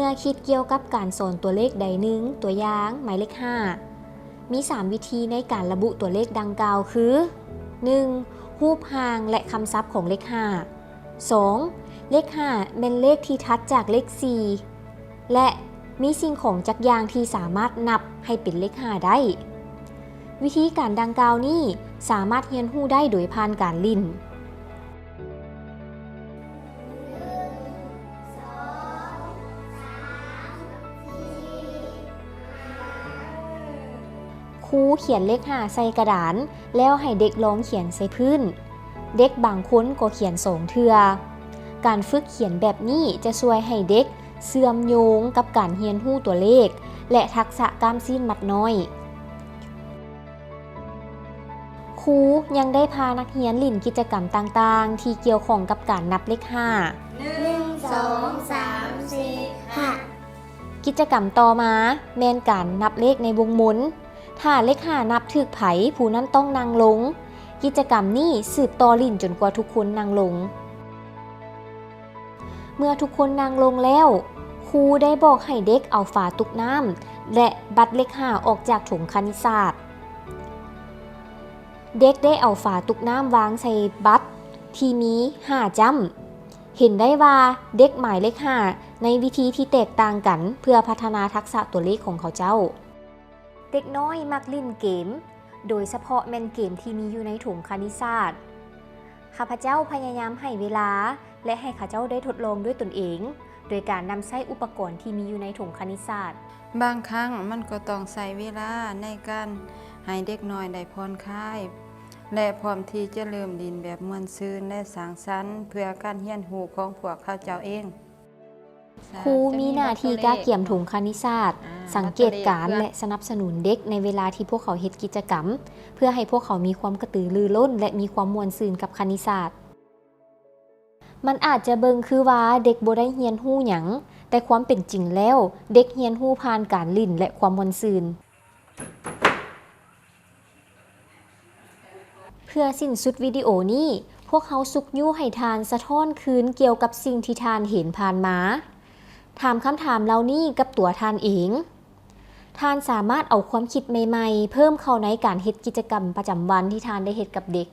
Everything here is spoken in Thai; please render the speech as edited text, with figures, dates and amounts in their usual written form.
มื่อคิดเกี่ยวกับการสอนตัวเลขใดหนึ่งตัวอย่างหมายเลข5มี3วิธีในการระบุตัวเลขดังกล่าวคือ 1. รูปหางและคำศัพท์ของเลข5 2. เลข5เป็นเลขที่ถัดจากเลข4และมีสิ่งของจักอย่างที่สามารถนับให้เป็นเลข5ได้วิธีการดังกล่าวนี้สามารถเรียนรู้ได้โดยผ่านการลิ้นครูเขียนเลข5ใส่กระดานแล้วให้เด็กลองเขียนใส่พื้นเด็กบางคนก็เขียน2 เทื่อการฝึกเขียนแบบนี้จะช่วยให้เด็กเชื่อมโยงกับการเรียนรู้ตัวเลขและทักษะกล้ามซีนมัดน้อยครูยังได้พานักเรียนเล่นกิจกรรมต่างๆที่เกี่ยวข้องกับการนับเลข1 2 3 4 5กิจกรรมต่อมาแม่นการนับเลขในวงหมุนถ้าเลขนับถึกไผผู้นั้นต้องนั่งลงกิจกรรมนี้สืบต่อลิ้นจนกว่าทุกคนนั่งลงเมื่อทุกคนนั่งลงแล้วครูได้บอกให้เด็กเอาฝาตุกน้ำและบัตรเลขออกจากถุงคณิตศาสตร์เด็กได้เอาฝาตุกน้ำวางใส่บัตรที่มี5จ้ำเห็นได้ว่าเด็กหมายเลข5ในวิธีที่แตกต่างกันเพื่อพัฒนาทักษะตัวเลขของเขาเจ้าเด็กน้อยมักเล่นเกมโดยเฉพาะแม่นเกมที่มีอยู่ในถุงคณิตศาสตร์ข้าพเจ้าพยายามให้เวลาและให้ข้าเจ้าได้ทดลองด้วยตนเองโดยการนำใช้อุปกรณ์ที่มีอยู่ในถุงคณิตศาสตร์บางครั้งมันก็ต้องใช้เวลาในการให้เด็กน้อยได้ผ่อนคลายและพร้อมที่จะเริ่มเรียนแบบม่วนซื่นและสร้างสรรค์เพื่อการเรียนรู้ของพวกเขาเจ้าเองครูมีหน้าที่ก้าเกี่ยมถุงคณิตศาสตร์สังเกตการณ์และสนับสนุนเด็กในเวลาที่พวกเขาเฮ็ดกิจกรรมเพื่อให้พวกเขามีความกระตือรือร้นและมีความม่วนซื่นกับคณิตศาสตร์มันอาจจะเบิ่งคือว่าเด็กบ่ได้เรียนรู้หยังแต่ความเป็นจริงแล้วเด็กเรียนรู้ผ่านการลิ้นและความม่วนซื่นเพื่อสิ้นสุดวิดีโอนี้พวกเขาสุกยู่ให้ทานสะท้อนคืนเกี่ยวกับสิ่งที่ทานเห็นผ่านมาถามคำถามเหล่านี้กับตัวทานเองทานสามารถเอาความคิดใหม่ๆเพิ่มเข้าในการเฮ็ดกิจกรรมประจำวันที่ทานได้เฮ็ดกับเด็ก